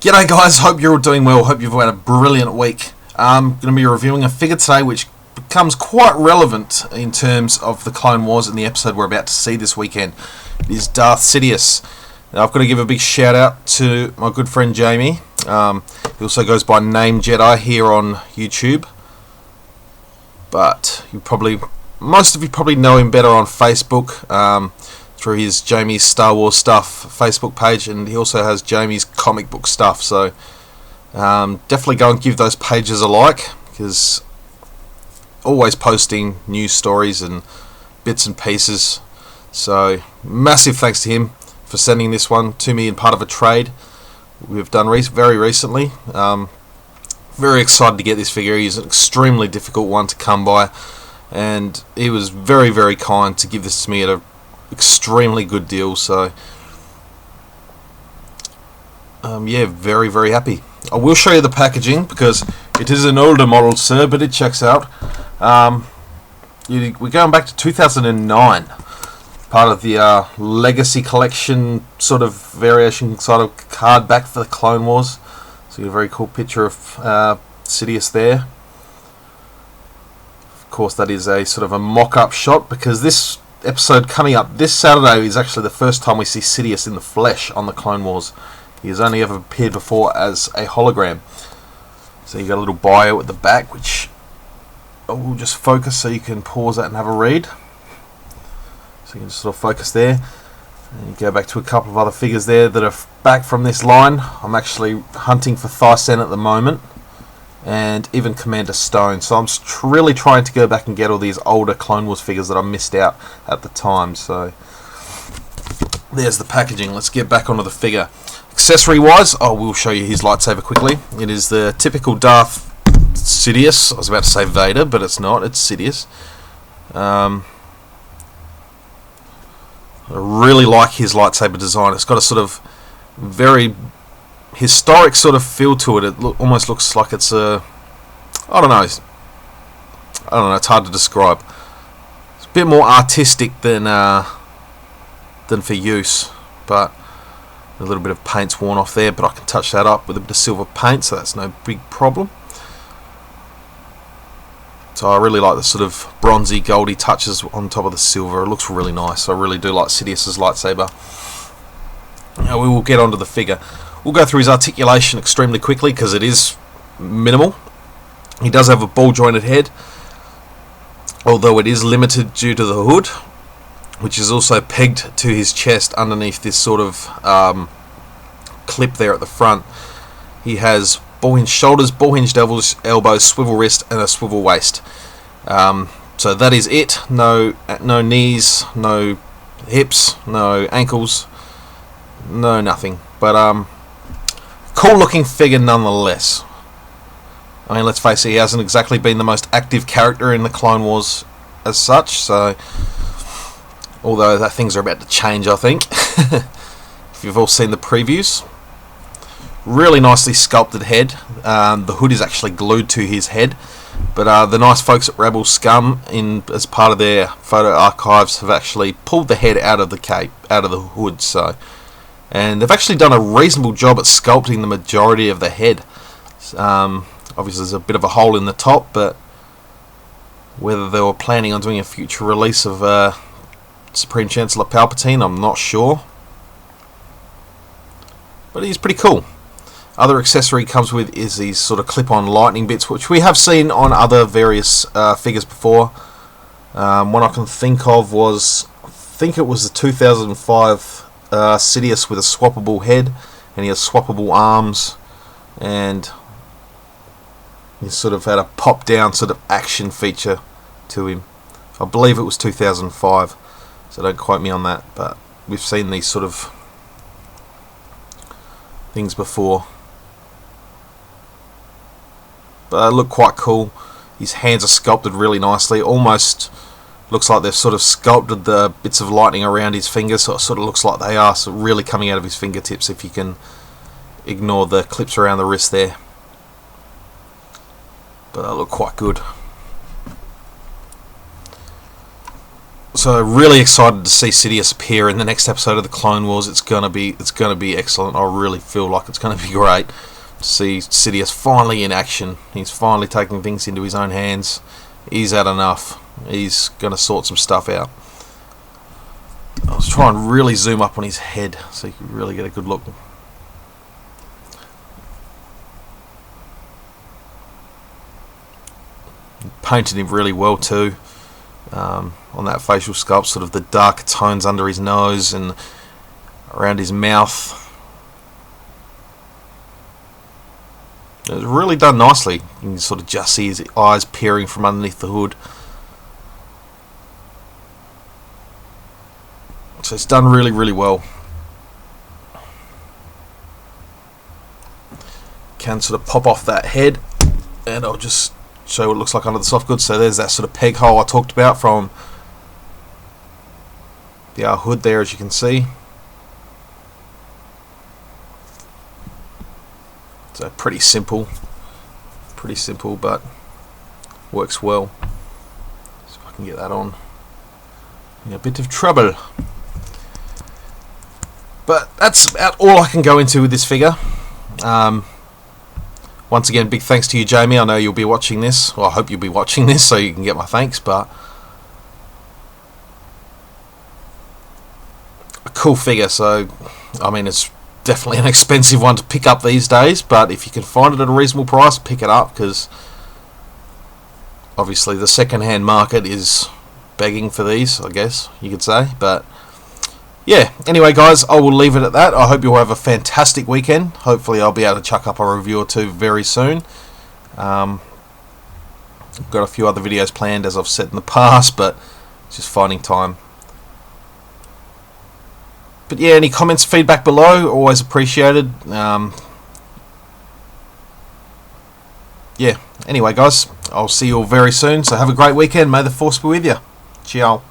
G'day guys, hope you're all doing well, hope you've had a brilliant week. I'm going to be reviewing a figure today which becomes quite relevant in terms of the Clone Wars in the episode we're about to see this weekend. It is Darth Sidious. Now I've got to give a big shout out to my good friend Jamie. He also goes by Name Jedi here on YouTube. But most of you probably know him better on Facebook. Through his Jamie's Star Wars Stuff Facebook page, and he also has Jamie's comic book stuff, so definitely go and give those pages a like, because always posting news stories and bits and pieces. So massive thanks to him for sending this one to me in part of a trade we've done very recently. Very excited to get this figure. He's an extremely difficult one to come by, and he was very, very kind to give this to me at a extremely good deal. So yeah, very, very happy. I will show you the packaging because it is an older model, sir, but it checks out. We're going back to 2009, part of the Legacy Collection sort of variation sort of card back for the Clone Wars. So you get a very cool picture of Sidious there. Of course, that is a sort of a mock-up shot, because this episode coming up this Saturday is actually the first time we see Sidious in the flesh on the Clone Wars. He has only ever appeared before as a hologram. So you got a little bio at the back, which I will just focus so you can pause that and have a read. So you can just sort of focus there. And you go back to a couple of other figures there that are back from this line. I'm actually hunting for Thyssen at the moment, and even Commander Stone. So I'm really trying to go back and get all these older Clone Wars figures that I missed out at the time. So there's the packaging. Let's get back onto the figure. Accessory wise, I will show you his lightsaber quickly. It is the typical Darth Sidious. I was about to say Vader, but it's not. It's Sidious. I really like his lightsaber design. It's got a sort of very historic sort of feel to it. It almost looks like it's a, I don't know, it's hard to describe. It's a bit more artistic than for use, but a little bit of paint's worn off there, but I can touch that up with a bit of silver paint, so that's no big problem. So I really like the sort of bronzy, goldy touches on top of the silver. It looks really nice. I really do like Sidious's lightsaber. Now we will get onto the figure. We'll go through his articulation extremely quickly because it is minimal. He does have a ball jointed head, although it is limited due to the hood, which is also pegged to his chest underneath this sort of clip there at the front. He has ball hinged shoulders, ball hinged elbows, swivel wrist, and a swivel waist. So that is it. No knees, no hips, no ankles, no nothing. But cool looking figure nonetheless. I mean, let's face it, he hasn't exactly been the most active character in the Clone Wars as such, so although that things are about to change, I think. If you've all seen the previews. Really nicely sculpted head. The hood is actually glued to his head, but the nice folks at Rebel Scum, as part of their photo archives, have actually pulled the head out of the cape, out of the hood. So, and they've actually done a reasonable job at sculpting the majority of the head. Obviously there's a bit of a hole in the top, but whether they were planning on doing a future release of Supreme Chancellor Palpatine, I'm not sure. But he's pretty cool. Other accessory comes with is these sort of clip-on lightning bits, which we have seen on other various figures before. One I can think of was, I think it was the 2005 Sidious with a swappable head, and he has swappable arms, and he sort of had a pop-down sort of action feature to him. I believe it was 2005, so don't quote me on that, but we've seen these sort of things before. But they look quite cool. His hands are sculpted really nicely. Almost looks like they've sort of sculpted the bits of lightning around his fingers, so it sort of looks like they are really coming out of his fingertips, if you can ignore the clips around the wrist there. But they look quite good. So really excited to see Sidious appear in the next episode of the Clone Wars. It's gonna be excellent. I really feel like it's gonna be great to see Sidious finally in action. He's finally taking things into his own hands. He's had enough. He's gonna sort some stuff out. I was trying to really zoom up on his head so you can really get a good look. Painted him really well too. On that facial sculpt, sort of the darker tones under his nose and around his mouth. It was really done nicely. You can sort of just see his eyes peering from underneath the hood. So it's done really, really well. Can sort of pop off that head, and I'll just show what it looks like under the soft goods. So there's that sort of peg hole I talked about from the hood there, as you can see. So pretty simple, but works well. So if I can get that on, in a bit of trouble. But that's about all I can go into with this figure. Once again, big thanks to you, Jamie. I know you'll be watching this. Well, I hope you'll be watching this so you can get my thanks. But a cool figure. So, I mean, it's definitely an expensive one to pick up these days. But if you can find it at a reasonable price, pick it up, because obviously the second-hand market is begging for these, I guess you could say. But yeah, anyway guys, I will leave it at that. I hope you'll have a fantastic weekend. Hopefully I'll be able to chuck up a review or two very soon. I've got a few other videos planned, as I've said in the past, but just finding time. But yeah, any comments, feedback below, always appreciated. Yeah, anyway guys, I'll see you all very soon, so have a great weekend. May the Force be with you. Ciao.